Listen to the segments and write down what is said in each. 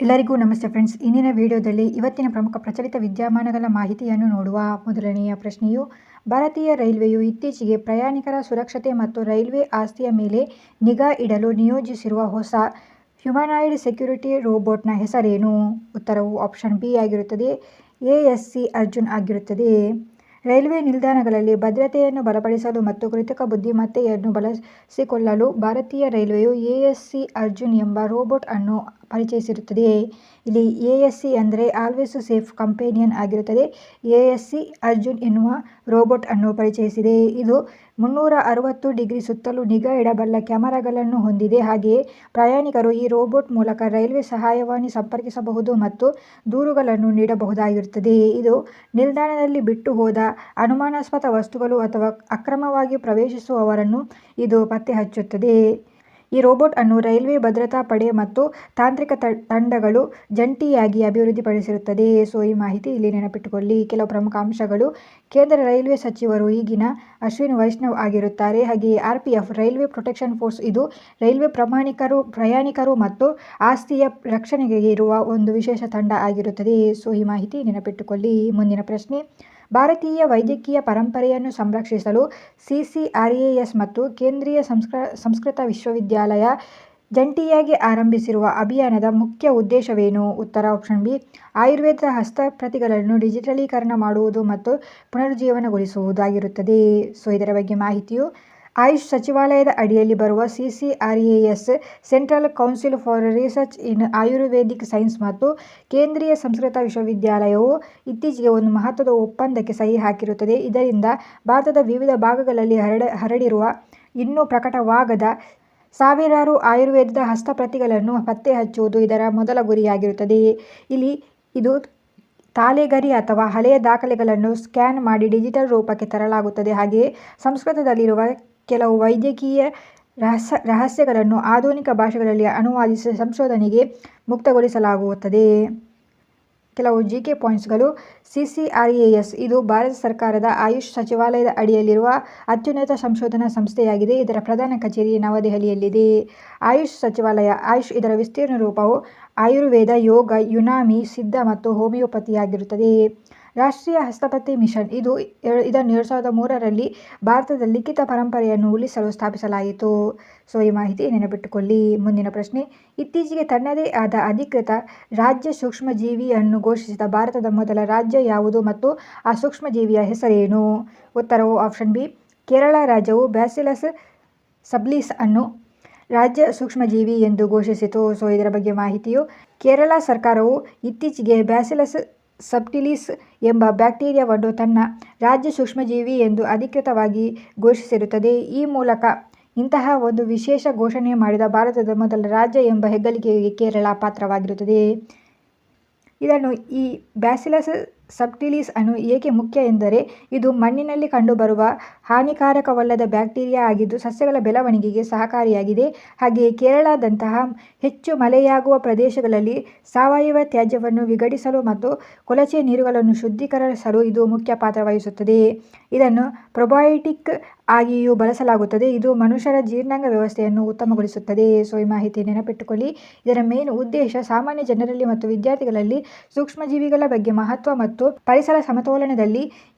ಎಲ್ಲರಿಗೂ ನಮಸ್ತೆ ಫ್ರೆಂಡ್ಸ್. ಇಂದಿನ ವಿಡಿಯೋದಲ್ಲಿ ಇವತ್ತಿನ ಪ್ರಮುಖ ಪ್ರಚಲಿತ ವಿದ್ಯಮಾನಗಳ ಮಾಹಿತಿಯನ್ನು ನೋಡುವ. ಮೊದಲನೆಯ ಪ್ರಶ್ನೆಯು, ಭಾರತೀಯ ರೈಲ್ವೆಯು ಇತ್ತೀಚೆಗೆ ಪ್ರಯಾಣಿಕರ ಸುರಕ್ಷತೆ ಮತ್ತು ರೈಲ್ವೆ ಆಸ್ತಿಯ ಮೇಲೆ ನಿಗಾ ಇಡಲು ನಿಯೋಜಿಸಿರುವ ಹೊಸ ಹ್ಯುಮನಾಯ್ಡ್ ಸೆಕ್ಯೂರಿಟಿ ರೋಬೋಟ್ನ ಹೆಸರೇನು? ಉತ್ತರವು ಆಪ್ಷನ್ ಬಿ ಆಗಿರುತ್ತದೆ, ASC ಅರ್ಜುನ್ ಆಗಿರುತ್ತದೆ. ರೈಲ್ವೆ ನಿಲ್ದಾಣಗಳಲ್ಲಿ ಭದ್ರತೆಯನ್ನು ಬಲಪಡಿಸಲು ಮತ್ತು ಕೃತಕ ಬುದ್ಧಿಮತ್ತೆಯನ್ನು ಬಳಸಿಕೊಳ್ಳಲು ಭಾರತೀಯ ರೈಲ್ವೆಯು ASC ಅರ್ಜುನ್ ಎಂಬ ರೋಬೋಟ್ ಅನ್ನು ಪರಿಚಯಿಸಿರುತ್ತದೆ. ಇಲ್ಲಿ ASC ಅಂದರೆ ಆಲ್ವೇಸ್ ಸೇಫ್ ಕಂಪೇನಿಯನ್ ಆಗಿರುತ್ತದೆ. ASC ಅರ್ಜುನ್ ಎನ್ನುವ ರೋಬೋಟ್ ಅನ್ನು ಪರಿಚಯಿಸಿದೆ. ಇದು 360 ಡಿಗ್ರಿ ಸುತ್ತಲೂ ನಿಗಾ ಇಡಬಲ್ಲ ಕ್ಯಾಮೆರಾಗಳನ್ನು ಹೊಂದಿದೆ. ಹಾಗೆಯೇ ಪ್ರಯಾಣಿಕರು ಈ ರೋಬೋಟ್ ಮೂಲಕ ರೈಲ್ವೆ ಸಹಾಯವಾಣಿ ಸಂಪರ್ಕಿಸಬಹುದು ಮತ್ತು ದೂರುಗಳನ್ನು ನೀಡಬಹುದಾಗಿರುತ್ತದೆ. ಇದು ನಿಲ್ದಾಣದಲ್ಲಿ ಬಿಟ್ಟು ಹೋದ ಅನುಮಾನಾಸ್ಪದ ವಸ್ತುಗಳು ಅಥವಾ ಅಕ್ರಮವಾಗಿ ಪ್ರವೇಶಿಸುವವರನ್ನು ಇದು ಪತ್ತೆ ಹಚ್ಚುತ್ತದೆ. ಈ ರೋಬೋಟ್ ಅನ್ನು ರೈಲ್ವೆ ಭದ್ರತಾ ಪಡೆ ಮತ್ತು ತಾಂತ್ರಿಕ ತಂಡಗಳು ಜಂಟಿಯಾಗಿ ಅಭಿವೃದ್ಧಿಪಡಿಸಿರುತ್ತದೆ. ಈ ಮಾಹಿತಿ ಇಲ್ಲಿ ನೆನಪಿಟ್ಟುಕೊಳ್ಳಿ. ಕೆಲವು ಪ್ರಮುಖ ಅಂಶಗಳು: ಕೇಂದ್ರ ರೈಲ್ವೆ ಸಚಿವರು ಈಗಿನ ಅಶ್ವಿನಿ ವೈಷ್ಣವ್ ಆಗಿರುತ್ತಾರೆ. ಹಾಗೆಯೇ RPF ರೈಲ್ವೆ ಪ್ರೊಟೆಕ್ಷನ್ ಫೋರ್ಸ್ ಇದು ರೈಲ್ವೆ ಪ್ರಯಾಣಿಕರು ಮತ್ತು ಆಸ್ತಿಯ ರಕ್ಷಣೆಗೆ ಇರುವ ಒಂದು ವಿಶೇಷ ತಂಡ ಆಗಿರುತ್ತದೆ. ಈ ಮಾಹಿತಿ ನೆನಪಿಟ್ಟುಕೊಳ್ಳಿ. ಮುಂದಿನ ಪ್ರಶ್ನೆ, ಭಾರತೀಯ ವೈದ್ಯಕೀಯ ಪರಂಪರೆಯನ್ನು ಸಂರಕ್ಷಿಸಲು CCRAS ಮತ್ತು ಕೇಂದ್ರೀಯ ಸಂಸ್ಕೃತ ವಿಶ್ವವಿದ್ಯಾಲಯ ಜಂಟಿಯಾಗಿ ಆರಂಭಿಸಿರುವ ಅಭಿಯಾನದ ಮುಖ್ಯ ಉದ್ದೇಶವೇನು? ಉತ್ತರ ಆಪ್ಷನ್ ಬಿ, ಆಯುರ್ವೇದ ಹಸ್ತಪ್ರತಿಗಳನ್ನು ಡಿಜಿಟಲೀಕರಣ ಮಾಡುವುದು ಮತ್ತು ಪುನರುಜ್ಜೀವನಗೊಳಿಸುವುದಾಗಿರುತ್ತದೆ. ಇದರ ಬಗ್ಗೆ ಮಾಹಿತಿಯು, ಆಯುಷ್ ಸಚಿವಾಲಯದ ಅಡಿಯಲ್ಲಿ ಬರುವ CCRAS central council for research in ayurvedic science ಮತ್ತು ಕೇಂದ್ರೀಯ ಸಂಸ್ಕೃತ ವಿಶ್ವವಿದ್ಯಾಲಯವು ಇತ್ತೀಚೆಗೆ ಒಂದು ಮಹತ್ವದ ಒಪ್ಪಂದಕ್ಕೆ ಸಹಿ ಹಾಕಿರುತ್ತದೆ. ಇದರಿಂದ ಭಾರತದ ವಿವಿಧ ಭಾಗಗಳಲ್ಲಿ ಹರಡಿರುವ ಇನ್ನೂ ಪ್ರಕಟವಾಗದ ಸಾವಿರಾರು ಆಯುರ್ವೇದದ ಹಸ್ತಪ್ರತಿಗಳನ್ನು ಪತ್ತೆ ಹಚ್ಚುವುದು ಇದರ ಮೊದಲ ಗುರಿಯಾಗಿರುತ್ತದೆ. ಇದು ತಾಳೆಗರಿ ಅಥವಾ ಹಳೆಯ ದಾಖಲೆಗಳನ್ನು ಸ್ಕ್ಯಾನ್ ಮಾಡಿ ಡಿಜಿಟಲ್ ರೂಪಕ್ಕೆ ತರಲಾಗುತ್ತದೆ. ಹಾಗೆಯೇ ಸಂಸ್ಕೃತದಲ್ಲಿರುವ ಕೆಲವು ವೈದ್ಯಕೀಯ ರಹಸ್ಯಗಳನ್ನು ಆಧುನಿಕ ಭಾಷೆಗಳಲ್ಲಿ ಅನುವಾದಿಸಿ ಸಂಶೋಧನೆಗೆ ಮುಕ್ತಗೊಳಿಸಲಾಗುತ್ತದೆ. ಕೆಲವು GK ಪಾಯಿಂಟ್ಸ್ಗಳು. CCRAS ಇದು ಭಾರತ ಸರ್ಕಾರದ ಆಯುಷ್ ಸಚಿವಾಲಯದ ಅಡಿಯಲ್ಲಿರುವ ಅತ್ಯುನ್ನತ ಸಂಶೋಧನಾ ಸಂಸ್ಥೆಯಾಗಿದೆ. ಇದರ ಪ್ರಧಾನ ಕಚೇರಿ ನವದೆಹಲಿಯಲ್ಲಿದೆ. ಆಯುಷ್ ಸಚಿವಾಲಯ, ಆಯುಷ್ ಇದರ ವಿಸ್ತೀರ್ಣ ರೂಪವು ಆಯುರ್ವೇದ, ಯೋಗ, ಯುನಾನಿ, ಸಿದ್ಧ ಮತ್ತು ಹೋಮಿಯೋಪತಿಯಾಗಿರುತ್ತದೆ. ರಾಷ್ಟ್ರೀಯ ಹಸ್ತಪ್ರತಿ ಮಿಷನ್ ಇದನ್ನು 2003ರಲ್ಲಿ ಭಾರತದ ಲಿಖಿತ ಪರಂಪರೆಯನ್ನು ಉಳಿಸಲು ಸ್ಥಾಪಿಸಲಾಯಿತು. ಈ ಮಾಹಿತಿ ನೆನಪಿಟ್ಟುಕೊಳ್ಳಿ. ಮುಂದಿನ ಪ್ರಶ್ನೆ, ಇತ್ತೀಚೆಗೆ ತನ್ನದೇ ಆದ ಅಧಿಕೃತ ರಾಜ್ಯ ಸೂಕ್ಷ್ಮಜೀವಿಯನ್ನು ಘೋಷಿಸಿದ ಭಾರತದ ಮೊದಲ ರಾಜ್ಯ ಯಾವುದು ಮತ್ತು ಆ ಸೂಕ್ಷ್ಮಜೀವಿಯ ಹೆಸರೇನು? ಉತ್ತರವು ಆಪ್ಷನ್ ಬಿ, ಕೇರಳ ರಾಜ್ಯವು ಬ್ಯಾಸಿಲಸ್ ಸಬ್ಟಿಲಿಸ್ ಅನ್ನು ರಾಜ್ಯ ಸೂಕ್ಷ್ಮಜೀವಿ ಎಂದು ಘೋಷಿಸಿತು. ಇದರ ಬಗ್ಗೆ ಮಾಹಿತಿಯು, ಕೇರಳ ಸರ್ಕಾರವು ಇತ್ತೀಚೆಗೆ ಬ್ಯಾಸಿಲಸ್ ಸಬ್ಟಿಲಿಸ್ ಎಂಬ ಬ್ಯಾಕ್ಟೀರಿಯಾವನ್ನು ತನ್ನ ರಾಜ್ಯ ಸೂಕ್ಷ್ಮಜೀವಿ ಎಂದು ಅಧಿಕೃತವಾಗಿ ಘೋಷಿಸಿರುತ್ತದೆ. ಈ ಮೂಲಕ ಇಂತಹ ಒಂದು ವಿಶೇಷ ಘೋಷಣೆ ಮಾಡಿದ ಭಾರತದ ಮೊದಲ ರಾಜ್ಯ ಎಂಬ ಹೆಗ್ಗಳಿಕೆಗೆ ಕೇರಳ ಪಾತ್ರವಾಗಿರುತ್ತದೆ. ಈ ಬ್ಯಾಸಿಲಸ್ ಸಬ್ಟಿಲಿಸ್ ಅನ್ನು ಏಕೆ ಮುಖ್ಯ ಎಂದರೆ ಇದು ಮಣ್ಣಿನಲ್ಲಿ ಕಂಡುಬರುವ ಹಾನಿಕಾರಕವಲ್ಲದ ಬ್ಯಾಕ್ಟೀರಿಯಾ ಆಗಿದ್ದು ಸಸ್ಯಗಳ ಬೆಳವಣಿಗೆಗೆ ಸಹಕಾರಿಯಾಗಿದೆ. ಹಾಗೆಯೇ ಕೇರಳದಂತಹ ಹೆಚ್ಚು ಮಳೆಯಾಗುವ ಪ್ರದೇಶಗಳಲ್ಲಿ ಸಾವಯವ ತ್ಯಾಜ್ಯವನ್ನು ವಿಘಟಿಸಲು ಮತ್ತು ಕೊಳಚೆ ನೀರುಗಳನ್ನು ಶುದ್ಧೀಕರಿಸಲು ಇದು ಮುಖ್ಯ ಪಾತ್ರ ವಹಿಸುತ್ತದೆ. ಇದನ್ನು ಪ್ರೊಬಯೋಟಿಕ್ ಆಗಿಯೂ ಬಳಸಲಾಗುತ್ತದೆ. ಇದು ಮನುಷ್ಯರ ಜೀರ್ಣಾಂಗ ವ್ಯವಸ್ಥೆಯನ್ನು ಉತ್ತಮಗೊಳಿಸುತ್ತದೆ. ಈ ಮಾಹಿತಿ ನೆನಪಿಟ್ಟುಕೊಳ್ಳಿ. ಇದರ ಮೇನ್ ಉದ್ದೇಶ ಸಾಮಾನ್ಯ ಜನರಲ್ಲಿ ಮತ್ತು ವಿದ್ಯಾರ್ಥಿಗಳಲ್ಲಿ ಸೂಕ್ಷ್ಮಜೀವಿಗಳ ಬಗ್ಗೆ ಮಹತ್ವ ಮತ್ತು ಪರಿಸರ ಸಮತೋಲನದಲ್ಲಿ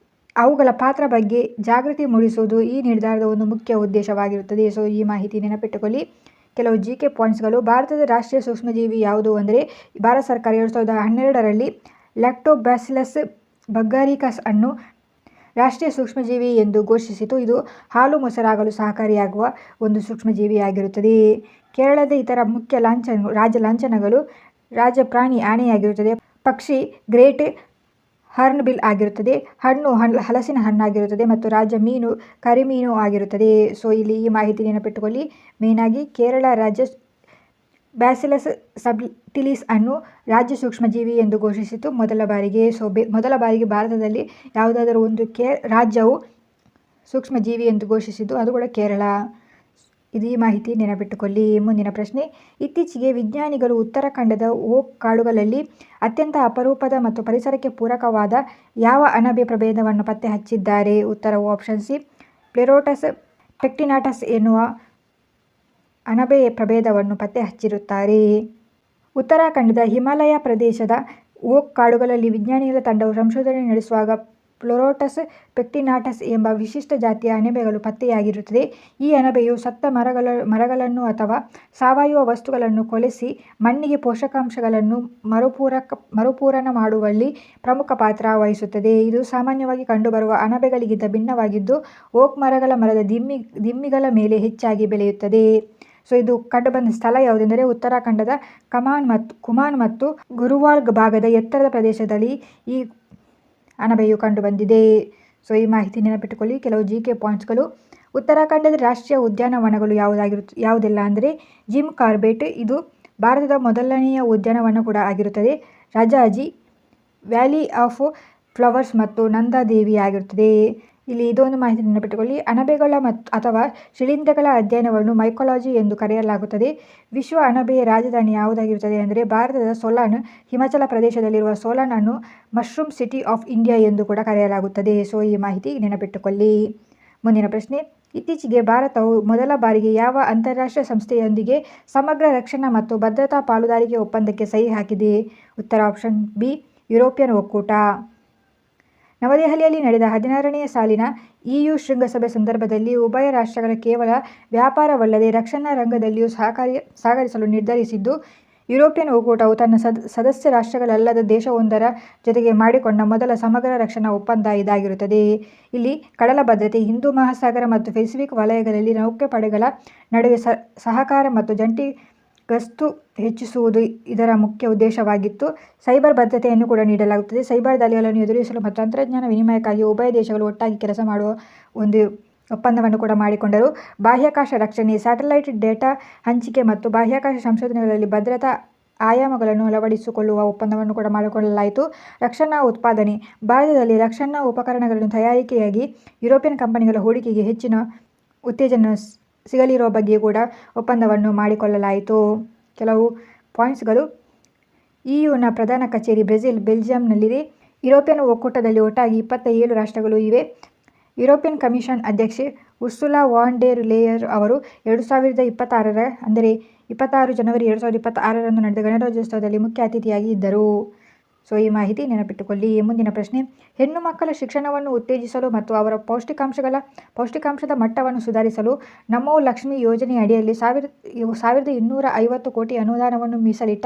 ಅವುಗಳ ಪಾತ್ರ ಬಗ್ಗೆ ಜಾಗೃತಿ ಮೂಡಿಸುವುದು ಈ ನಿರ್ಧಾರದ ಒಂದು ಮುಖ್ಯ ಉದ್ದೇಶವಾಗಿರುತ್ತದೆ. ಈ ಮಾಹಿತಿ ನೆನಪಿಟ್ಟುಕೊಳ್ಳಿ. ಕೆಲವು GK ಪಾಯಿಂಟ್ಸ್ಗಳು. ಭಾರತದ ರಾಷ್ಟ್ರೀಯ ಸೂಕ್ಷ್ಮಜೀವಿ ಯಾವುದು ಅಂದರೆ ಭಾರತ ಸರ್ಕಾರ 2012ರಲ್ಲಿ ಲ್ಯಾಕ್ಟೋಬ್ಯಾಸಿಲಸ್ ಬಗ್ಗಾರಿಕಸ್ ಅನ್ನು ರಾಷ್ಟ್ರೀಯ ಸೂಕ್ಷ್ಮಜೀವಿ ಎಂದು ಘೋಷಿಸಿತು. ಇದು ಹಾಲು ಮೊಸರಾಗಲು ಸಹಕಾರಿಯಾಗುವ ಒಂದು ಸೂಕ್ಷ್ಮಜೀವಿಯಾಗಿರುತ್ತದೆ. ಕೇರಳದ ಇತರ ಮುಖ್ಯ ರಾಜ್ಯ ಲಾಂಛನಗಳು ರಾಜ್ಯ ಪ್ರಾಣಿ ಆನೆಯಾಗಿರುತ್ತದೆ. ಪಕ್ಷಿ ಗ್ರೇಟ್ ಹಾರ್ನ್ಬಿಲ್ ಆಗಿರುತ್ತದೆ. ಹಣ್ಣು ಹಲಸಿನ ಹಣ್ಣಾಗಿರುತ್ತದೆ ಮತ್ತು ರಾಜ್ಯ ಮೀನು ಕರಿಮೀನು ಆಗಿರುತ್ತದೆ. ಇಲ್ಲಿ ಈ ಮಾಹಿತಿ ನೆನಪಿಟ್ಟುಕೊಳ್ಳಿ. ಮೇನಾಗಿ ಕೇರಳ ರಾಜ್ಯ ಬ್ಯಾಸಿಲಸ್ ಸಬ್ಟಿಲಿಸ್ ಅನ್ನು ರಾಜ್ಯ ಸೂಕ್ಷ್ಮಜೀವಿ ಎಂದು ಘೋಷಿಸಿತು ಮೊದಲ ಬಾರಿಗೆ. ಮೊದಲ ಬಾರಿಗೆ ಭಾರತದಲ್ಲಿ ಯಾವುದಾದರೂ ಒಂದು ರಾಜ್ಯವು ಸೂಕ್ಷ್ಮಜೀವಿ ಎಂದು ಘೋಷಿಸಿದ್ದು ಅದು ಕೂಡ ಕೇರಳ. ಈ ಮಾಹಿತಿ ನೆನಪಿಟ್ಟುಕೊಳ್ಳಿ. ಮುಂದಿನ ಪ್ರಶ್ನೆ, ಇತ್ತೀಚೆಗೆ ವಿಜ್ಞಾನಿಗಳು ಉತ್ತರಾಖಂಡದ ಓಕ್ ಕಾಡುಗಳಲ್ಲಿ ಅತ್ಯಂತ ಅಪರೂಪದ ಮತ್ತು ಪರಿಸರಕ್ಕೆ ಪೂರಕವಾದ ಯಾವ ಅಣಬೆ ಪ್ರಭೇದವನ್ನು ಪತ್ತೆ ಹಚ್ಚಿದ್ದಾರೆ? ಉತ್ತರವು ಆಪ್ಷನ್ ಸಿ, ಪ್ಲೆರೋಟಸ್ ಪೆಕ್ಟಿನಾಟಸ್ ಎನ್ನುವ ಅಣಬೆ ಪ್ರಭೇದವನ್ನು ಪತ್ತೆ ಹಚ್ಚಿರುತ್ತಾರೆ. ಉತ್ತರಾಖಂಡದ ಹಿಮಾಲಯ ಪ್ರದೇಶದ ಓಕ್ ಕಾಡುಗಳಲ್ಲಿ ವಿಜ್ಞಾನಿಗಳ ತಂಡವು ಸಂಶೋಧನೆ ನಡೆಸುವಾಗ ಪ್ಲೊರೋಟಸ್ ಪೆಕ್ಟಿನಾಟಸ್ ಎಂಬ ವಿಶಿಷ್ಟ ಜಾತಿಯ ಅಣಬೆಗಳು ಪತ್ತೆಯಾಗಿರುತ್ತದೆ. ಈ ಅಣಬೆಯು ಸತ್ತ ಮರಗಳನ್ನು ಅಥವಾ ಸಾವಯವ ವಸ್ತುಗಳನ್ನು ಕೊಳೆಸಿ ಮಣ್ಣಿಗೆ ಪೋಷಕಾಂಶಗಳನ್ನು ಮರುಪೂರಣ ಮಾಡುವಲ್ಲಿ ಪ್ರಮುಖ ಪಾತ್ರ ವಹಿಸುತ್ತದೆ. ಇದು ಸಾಮಾನ್ಯವಾಗಿ ಕಂಡುಬರುವ ಅಣಬೆಗಳಿಗಿಂತ ಭಿನ್ನವಾಗಿದ್ದು, ಓಕ್ ಮರದ ದಿಮ್ಮಿಗಳ ಮೇಲೆ ಹೆಚ್ಚಾಗಿ ಬೆಳೆಯುತ್ತದೆ. ಇದು ಕಂಡುಬಂದ ಸ್ಥಳ ಯಾವುದೆಂದರೆ ಉತ್ತರಾಖಂಡದ ಕುಮಾನ್ ಮತ್ತು ಗುರುವಾಲ್ಗ್ ಭಾಗದ ಎತ್ತರದ ಪ್ರದೇಶದಲ್ಲಿ ಈ ಅಣಬೆಯು ಕಂಡುಬಂದಿದೆ. ಈ ಮಾಹಿತಿ ನೆನಪಿಟ್ಟುಕೊಳ್ಳಿ. ಕೆಲವು GK ಪಾಯಿಂಟ್ಸ್ಗಳು. ಉತ್ತರಾಖಂಡದ ರಾಷ್ಟ್ರೀಯ ಉದ್ಯಾನವನಗಳು ಯಾವುದೆಲ್ಲ ಅಂದರೆ ಜಿಮ್ ಕಾರ್ಬೆಟ್, ಇದು ಭಾರತದ ಮೊದಲನೆಯ ಉದ್ಯಾನವನ ಕೂಡ ಆಗಿರುತ್ತದೆ. ರಾಜಾಜಿ, ವ್ಯಾಲಿ ಆಫ್ ಫ್ಲವರ್ಸ್ ಮತ್ತು ನಂದಾ ದೇವಿ ಆಗಿರುತ್ತದೆ. ಇಲ್ಲಿ ಇದೊಂದು ಮಾಹಿತಿ ನೆನಪಿಟ್ಟುಕೊಳ್ಳಿ. ಅಣಬೆಗಳ ಅಥವಾ ಶಿಲೀಂಧ್ರಗಳ ಅಧ್ಯಯನವನ್ನು ಮೈಕೋಲಾಜಿ ಎಂದು ಕರೆಯಲಾಗುತ್ತದೆ. ವಿಶ್ವ ಅಣಬೆಯ ರಾಜಧಾನಿ ಯಾವುದಾಗಿರುತ್ತದೆ ಅಂದರೆ ಭಾರತದ ಸೋಲಾನ್. ಹಿಮಾಚಲ ಪ್ರದೇಶದಲ್ಲಿರುವ ಸೋಲಾನ್ ಅನ್ನು ಮಶ್ರೂಮ್ ಸಿಟಿ ಆಫ್ ಇಂಡಿಯಾ ಎಂದು ಕೂಡ ಕರೆಯಲಾಗುತ್ತದೆ. ಈ ಮಾಹಿತಿ ನೆನಪಿಟ್ಟುಕೊಳ್ಳಿ. ಮುಂದಿನ ಪ್ರಶ್ನೆ, ಇತ್ತೀಚೆಗೆ ಭಾರತವು ಮೊದಲ ಬಾರಿಗೆ ಯಾವ ಅಂತಾರಾಷ್ಟ್ರೀಯ ಸಂಸ್ಥೆಯೊಂದಿಗೆ ಸಮಗ್ರ ರಕ್ಷಣಾ ಮತ್ತು ಭದ್ರತಾ ಪಾಲುದಾರಿಕೆ ಒಪ್ಪಂದಕ್ಕೆ ಸಹಿ ಹಾಕಿದೆ? ಉತ್ತರ ಆಪ್ಷನ್ ಬಿ, ಯುರೋಪಿಯನ್ ಒಕ್ಕೂಟ. ನವದೆಹಲಿಯಲ್ಲಿ ನಡೆದ 16ನೇ ಸಾಲಿನ EU ಶೃಂಗಸಭೆ ಸಂದರ್ಭದಲ್ಲಿ ಉಭಯ ರಾಷ್ಟ್ರಗಳ ಕೇವಲ ವ್ಯಾಪಾರವಲ್ಲದೆ ರಕ್ಷಣಾ ರಂಗದಲ್ಲಿಯೂ ಸಹಕರಿಸಲು ನಿರ್ಧರಿಸಿದ್ದು, ಯುರೋಪಿಯನ್ ಒಕ್ಕೂಟವು ತನ್ನ ಸದಸ್ಯ ರಾಷ್ಟ್ರಗಳಲ್ಲದ ದೇಶವೊಂದರ ಜೊತೆಗೆ ಮಾಡಿಕೊಂಡ ಮೊದಲ ಸಮಗ್ರ ರಕ್ಷಣಾ ಒಪ್ಪಂದ ಇದಾಗಿರುತ್ತದೆ. ಇಲ್ಲಿ ಕಡಲ ಭದ್ರತೆ, ಹಿಂದೂ ಮಹಾಸಾಗರ ಮತ್ತು ಪೆಸಿಫಿಕ್ ವಲಯಗಳಲ್ಲಿ ನೌಕಾಪಡೆಗಳ ನಡುವೆ ಸಹಕಾರ ಮತ್ತು ಜಂಟಿ ಗಸ್ತು ಹೆಚ್ಚಿಸುವುದು ಇದರ ಮುಖ್ಯ ಉದ್ದೇಶವಾಗಿತ್ತು. ಸೈಬರ್ ಭದ್ರತೆಯನ್ನು ಕೂಡ ನೀಡಲಾಗುತ್ತದೆ. ಸೈಬರ್ ದಾಳಿಗಳನ್ನು ಎದುರಿಸಲು ಮತ್ತು ತಂತ್ರಜ್ಞಾನ ವಿನಿಮಯಕ್ಕಾಗಿ ಉಭಯ ದೇಶಗಳು ಒಟ್ಟಾಗಿ ಕೆಲಸ ಮಾಡುವ ಒಂದು ಒಪ್ಪಂದವನ್ನು ಕೂಡ ಮಾಡಿಕೊಂಡರು. ಬಾಹ್ಯಾಕಾಶ ರಕ್ಷಣೆ, ಸ್ಯಾಟಲೈಟ್ ಡೇಟಾ ಹಂಚಿಕೆ ಮತ್ತು ಬಾಹ್ಯಾಕಾಶ ಸಂಶೋಧನೆಗಳಲ್ಲಿ ಭದ್ರತಾ ಆಯಾಮಗಳನ್ನು ಅಳವಡಿಸಿಕೊಳ್ಳುವ ಒಪ್ಪಂದವನ್ನು ಕೂಡ ಮಾಡಿಕೊಳ್ಳಲಾಯಿತು. ರಕ್ಷಣಾ ಉತ್ಪಾದನೆ, ಭಾರತದಲ್ಲಿ ರಕ್ಷಣಾ ಉಪಕರಣಗಳನ್ನು ತಯಾರಿಕೆಯಾಗಿ ಯುರೋಪಿಯನ್ ಕಂಪನಿಗಳ ಹೂಡಿಕೆಗೆ ಹೆಚ್ಚಿನ ಉತ್ತೇಜನ ಸಿಗಲಿರುವ ಬಗ್ಗೆ ಕೂಡ ಒಪ್ಪಂದವನ್ನು ಮಾಡಿಕೊಳ್ಳಲಾಯಿತು. ಕೆಲವು ಪಾಯಿಂಟ್ಸ್ಗಳು. EUನ ಪ್ರಧಾನ ಕಚೇರಿ ಬೆಲ್ಜಿಯಂನಲ್ಲಿದೆ. ಯುರೋಪಿಯನ್ ಒಕ್ಕೂಟದಲ್ಲಿ ಒಟ್ಟಾಗಿ 27 ರಾಷ್ಟ್ರಗಳು ಇವೆ. ಯುರೋಪಿಯನ್ ಕಮಿಷನ್ ಅಧ್ಯಕ್ಷೆ ಉರ್ಸುಲಾ ವಾನ್ ಡೆರ್ ಲೇಯರ್ ಅವರು 2026 ಅಂದರೆ 26 ಜನವರಿ 2026ರಂದು ನಡೆದ ಗಣರಾಜ್ಯೋತ್ಸವದಲ್ಲಿ ಮುಖ್ಯ ಅತಿಥಿಯಾಗಿ ಇದ್ದರು. ಈ ಮಾಹಿತಿ ನೆನಪಿಟ್ಟುಕೊಳ್ಳಿ. ಮುಂದಿನ ಪ್ರಶ್ನೆ, ಹೆಣ್ಣು ಮಕ್ಕಳ ಶಿಕ್ಷಣವನ್ನು ಉತ್ತೇಜಿಸಲು ಮತ್ತು ಅವರ ಪೌಷ್ಟಿಕಾಂಶದ ಮಟ್ಟವನ್ನು ಸುಧಾರಿಸಲು ನಮೋ ಲಕ್ಷ್ಮಿ ಯೋಜನೆ ಅಡಿಯಲ್ಲಿ 1250 ಕೋಟಿ ಅನುದಾನವನ್ನು ಮೀಸಲಿಟ್ಟ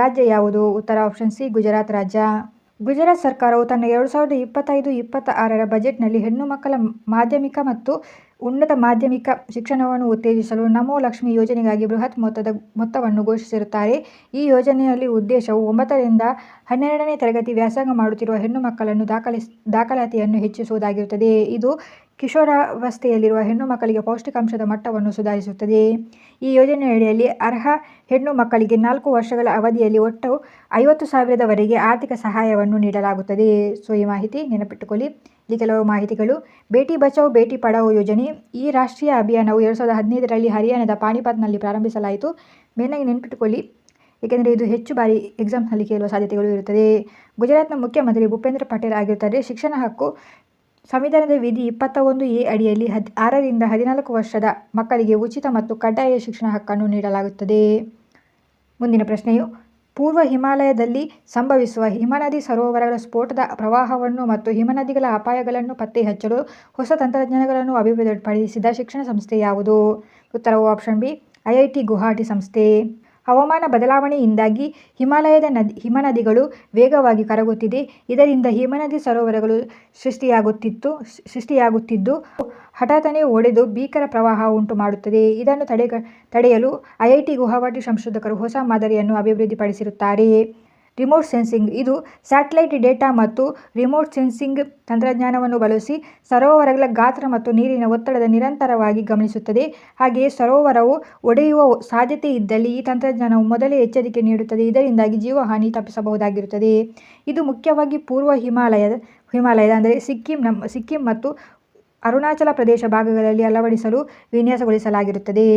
ರಾಜ್ಯ ಯಾವುದು? ಉತ್ತರ ಆಪ್ಷನ್ ಸಿ, ಗುಜರಾತ್ ರಾಜ್ಯ. ಗುಜರಾತ್ ಸರ್ಕಾರವು ತನ್ನ 2025-26ರ ಬಜೆಟ್ನಲ್ಲಿ ಹೆಣ್ಣು ಮಕ್ಕಳ ಮಾಧ್ಯಮಿಕ ಮತ್ತು ಉನ್ನತ ಮಾಧ್ಯಮಿಕ ಶಿಕ್ಷಣವನ್ನು ಉತ್ತೇಜಿಸಲು ನಮೋ ಲಕ್ಷ್ಮಿ ಯೋಜನೆಗಾಗಿ ಬೃಹತ್ ಮೊತ್ತವನ್ನು ಘೋಷಿಸಿರುತ್ತಾರೆ. ಈ ಯೋಜನೆಯಲ್ಲಿ ಉದ್ದೇಶವು 9ರಿಂದ 12ನೇ ತರಗತಿ ವ್ಯಾಸಂಗ ಮಾಡುತ್ತಿರುವ ಹೆಣ್ಣು ಮಕ್ಕಳನ್ನು ದಾಖಲಾತಿಯನ್ನು ಹೆಚ್ಚಿಸುವುದಾಗಿರುತ್ತದೆ. ಇದು ಕಿಶೋರಾವಸ್ಥೆಯಲ್ಲಿರುವ ಹೆಣ್ಣು ಮಕ್ಕಳಿಗೆ ಪೌಷ್ಟಿಕಾಂಶದ ಮಟ್ಟವನ್ನು ಸುಧಾರಿಸುತ್ತದೆ. ಈ ಯೋಜನೆಯಡಿಯಲ್ಲಿ ಅರ್ಹ ಹೆಣ್ಣು ಮಕ್ಕಳಿಗೆ 4 ವರ್ಷಗಳ ಅವಧಿಯಲ್ಲಿ ಒಟ್ಟು 50,000ವರೆಗೆ ಆರ್ಥಿಕ ಸಹಾಯವನ್ನು ನೀಡಲಾಗುತ್ತದೆ. ಈ ಮಾಹಿತಿ ನೆನಪಿಟ್ಟುಕೊಳ್ಳಿ. ಇಲ್ಲಿ ಕೆಲವು ಮಾಹಿತಿಗಳು. ಬೇಟಿ ಬಚಾವ್ ಬೇಟಿ ಪಢಾವೋ ಯೋಜನೆ. ಈ ರಾಷ್ಟ್ರೀಯ ಅಭಿಯಾನವು 2015ರಲ್ಲಿ ಹರಿಯಾಣದ ಪಾಣಿಪತ್ನಲ್ಲಿ ಪ್ರಾರಂಭಿಸಲಾಯಿತು. ಮೇನಾಗಿ ನೆನಪಿಟ್ಟುಕೊಳ್ಳಿ, ಏಕೆಂದರೆ ಇದು ಹೆಚ್ಚು ಬಾರಿ ಎಕ್ಸಾಮ್ಸ್ನಲ್ಲಿ ಕೇಳುವ ಸಾಧ್ಯತೆಗಳು ಇರುತ್ತದೆ. ಗುಜರಾತ್ನ ಮುಖ್ಯಮಂತ್ರಿ ಭೂಪೇಂದ್ರ ಪಟೇಲ್ ಆಗಿರುತ್ತಾರೆ. ಶಿಕ್ಷಣ ಹಕ್ಕು. ಸಂವಿಧಾನದ ವಿಧಿ 21A ಅಡಿಯಲ್ಲಿ 6ರಿಂದ 14 ವರ್ಷದ ಮಕ್ಕಳಿಗೆ ಉಚಿತ ಮತ್ತು ಕಡ್ಡಾಯ ಶಿಕ್ಷಣ ಹಕ್ಕನ್ನು ನೀಡಲಾಗುತ್ತದೆ. ಮುಂದಿನ ಪ್ರಶ್ನೆಯು, ಪೂರ್ವ ಹಿಮಾಲಯದಲ್ಲಿ ಸಂಭವಿಸುವ ಹಿಮನದಿ ಸರೋವರಗಳ ಸ್ಫೋಟದ ಪ್ರವಾಹವನ್ನು ಮತ್ತು ಹಿಮನದಿಗಳ ಅಪಾಯಗಳನ್ನು ಪತ್ತೆ ಹಚ್ಚಲು ಹೊಸ ತಂತ್ರಜ್ಞಾನಗಳನ್ನು ಅಭಿವೃದ್ಧಿಪಡಿಸಿದ ಶಿಕ್ಷಣ ಸಂಸ್ಥೆ ಯಾವುದು? ಉತ್ತರವು ಆಪ್ಷನ್ ಬಿ, IIT ಗುವಾಹಟಿ ಸಂಸ್ಥೆ. ಹವಾಮಾನ ಬದಲಾವಣೆಯಿಂದಾಗಿ ಹಿಮಾಲಯದ ಹಿಮನದಿಗಳು ವೇಗವಾಗಿ ಕರಗುತ್ತಿದೆ. ಇದರಿಂದ ಹಿಮನದಿ ಸರೋವರಗಳು ಸೃಷ್ಟಿಯಾಗುತ್ತಿದ್ದು ಹಠಾತ್ತನೆ ಒಡೆದು ಭೀಕರ ಪ್ರವಾಹ ಉಂಟು ಮಾಡುತ್ತದೆ. ಇದನ್ನು ತಡೆಯಲು IIT ಗುವಾಹಟಿ ಸಂಶೋಧಕರು ಹೊಸ ಮಾದರಿಯನ್ನು ಅಭಿವೃದ್ಧಿಪಡಿಸಿರುತ್ತಾರೆ. Remote sensing. ಇದು ಸ್ಯಾಟಲೈಟ್ ಡೇಟಾ ಮತ್ತು ರಿಮೋಟ್ ಸೆನ್ಸಿಂಗ್ ತಂತ್ರಜ್ಞಾನವನ್ನು ಬಳಸಿ ಸರೋವರಗಳ ಗಾತ್ರ ಮತ್ತು ನೀರಿನ ಒತ್ತಡದ ನಿರಂತರವಾಗಿ ಗಮನಿಸುತ್ತದೆ. ಹಾಗೆಯೇ ಸರೋವರವು ಒಡೆಯುವ ಸಾಧ್ಯತೆ ಇದ್ದಲ್ಲಿ ಈ ತಂತ್ರಜ್ಞಾನವು ಮೊದಲೇ ಎಚ್ಚರಿಕೆ ನೀಡುತ್ತದೆ. ಇದರಿಂದಾಗಿ ಜೀವಹಾನಿ ತಪ್ಪಿಸಬಹುದಾಗಿರುತ್ತದೆ. ಇದು ಮುಖ್ಯವಾಗಿ ಪೂರ್ವ ಹಿಮಾಲಯದ ಅಂದರೆ ಸಿಕ್ಕಿಂ ಮತ್ತು ಅರುಣಾಚಲ ಪ್ರದೇಶ ಭಾಗಗಳಲ್ಲಿ ಅಳವಡಿಸಲು ವಿನ್ಯಾಸಗೊಳಿಸಲಾಗಿರುತ್ತದೆ.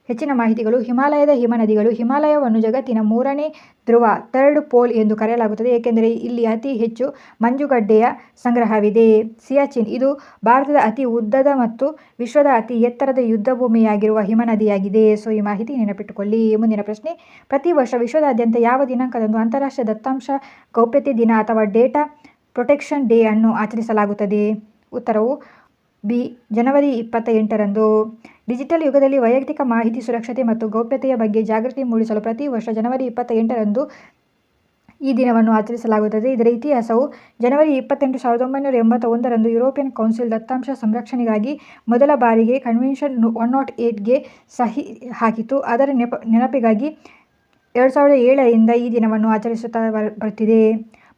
ಹೆಚ್ಚಿನ ಮಾಹಿತಿಗಳು. ಹಿಮಾಲಯದ ಹಿಮನದಿಗಳು. ಹಿಮಾಲಯವನ್ನು ಜಗತ್ತಿನ 3ನೇ ಧ್ರುವ ಥರ್ಡ್ ಪೋಲ್ ಎಂದು ಕರೆಯಲಾಗುತ್ತದೆ ಏಕೆಂದರೆ ಇಲ್ಲಿ ಅತಿ ಹೆಚ್ಚು ಮಂಜುಗಡ್ಡೆಯ ಸಂಗ್ರಹವಿದೆ. ಸಿಯಾಚಿನ್ ಇದು ಭಾರತದ ಅತಿ ಉದ್ದದ ಮತ್ತು ವಿಶ್ವದ ಅತಿ ಎತ್ತರದ ಯುದ್ಧಭೂಮಿಯಾಗಿರುವ ಹಿಮನದಿಯಾಗಿದೆ. ಸೊ ಈ ಮಾಹಿತಿ ನೆನಪಿಟ್ಟುಕೊಳ್ಳಿ. ಮುಂದಿನ ಪ್ರಶ್ನೆ, ಪ್ರತಿ ವರ್ಷ ವಿಶ್ವದಾದ್ಯಂತ ಯಾವ ದಿನಾಂಕದಂದು ಅಂತಾರಾಷ್ಟ್ರೀಯ ದತ್ತಾಂಶ ಗೌಪ್ಯತೆ ದಿನ ಅಥವಾ ಡೇಟಾ ಪ್ರೊಟೆಕ್ಷನ್ ಡೇ ಅನ್ನು ಆಚರಿಸಲಾಗುತ್ತದೆ? ಉತ್ತರವು ಬಿ. ಜನವರಿ 28ರಂದು. ಡಿಜಿಟಲ್ ಯುಗದಲ್ಲಿ ವೈಯಕ್ತಿಕ ಮಾಹಿತಿ ಸುರಕ್ಷತೆ ಮತ್ತು ಗೌಪ್ಯತೆಯ ಬಗ್ಗೆ ಜಾಗೃತಿ ಮೂಡಿಸಲು ಪ್ರತಿ ವರ್ಷ ಜನವರಿ 28ರಂದು ಈ ದಿನವನ್ನು ಆಚರಿಸಲಾಗುತ್ತದೆ. ಇದರ ಇತಿಹಾಸವು ಜನವರಿ 28, 1981ರಂದು ಯುರೋಪಿಯನ್ ಕೌನ್ಸಿಲ್ ದತ್ತಾಂಶ ಸಂರಕ್ಷಣೆಗಾಗಿ ಮೊದಲ ಬಾರಿಗೆ ಕನ್ವೆನ್ಷನ್ 108ಗೆ ಸಹಿ ಹಾಕಿತು. ಅದರ ನೆನಪಿಗಾಗಿ 2007ರಿಂದ ಈ ದಿನವನ್ನು ಆಚರಿಸುತ್ತಾ ಬರುತ್ತಿದೆ.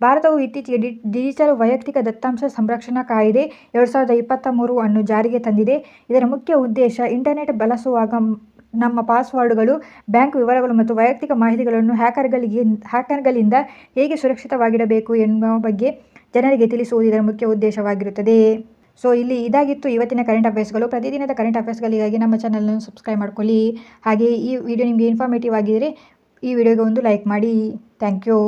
ಭಾರತವು ಇತ್ತೀಚೆಗೆ ಡಿಜಿಟಲ್ ವೈಯಕ್ತಿಕ ದತ್ತಾಂಶ ಸಂರಕ್ಷಣಾ ಕಾಯ್ದೆ 2023 ಅನ್ನು ಜಾರಿಗೆ ತಂದಿದೆ. ಇದರ ಮುಖ್ಯ ಉದ್ದೇಶ ಇಂಟರ್ನೆಟ್ ಬಳಸುವಾಗ ನಮ್ಮ ಪಾಸ್ವರ್ಡ್ಗಳು, ಬ್ಯಾಂಕ್ ವಿವರಗಳು ಮತ್ತು ವೈಯಕ್ತಿಕ ಮಾಹಿತಿಗಳನ್ನು ಹ್ಯಾಕರ್ಗಳಿಂದ ಹೇಗೆ ಸುರಕ್ಷಿತವಾಗಿಡಬೇಕು ಎನ್ನುವ ಬಗ್ಗೆ ಜನರಿಗೆ ತಿಳಿಸುವುದು ಇದರ ಮುಖ್ಯ ಉದ್ದೇಶವಾಗಿರುತ್ತದೆ. ಸೊ ಇಲ್ಲಿ ಇದಾಗಿತ್ತು ಇವತ್ತಿನ ಕರೆಂಟ್ ಅಫೇರ್ಸ್ಗಳು. ಪ್ರತಿದಿನದ ಕರೆಂಟ್ ಅಫೇರ್ಸ್ಗಳಿಗಾಗಿ ನಮ್ಮ ಚಾನಲನ್ನು ಸಬ್ಸ್ಕ್ರೈಬ್ ಮಾಡ್ಕೊಳ್ಳಿ. ಹಾಗೆ ಈ ವಿಡಿಯೋ ನಿಮಗೆ ಇನ್ಫಾರ್ಮೇಟಿವ್ ಆಗಿದ್ದರೆ ಈ ವಿಡಿಯೋಗೆ ಒಂದು ಲೈಕ್ ಮಾಡಿ. Thank you.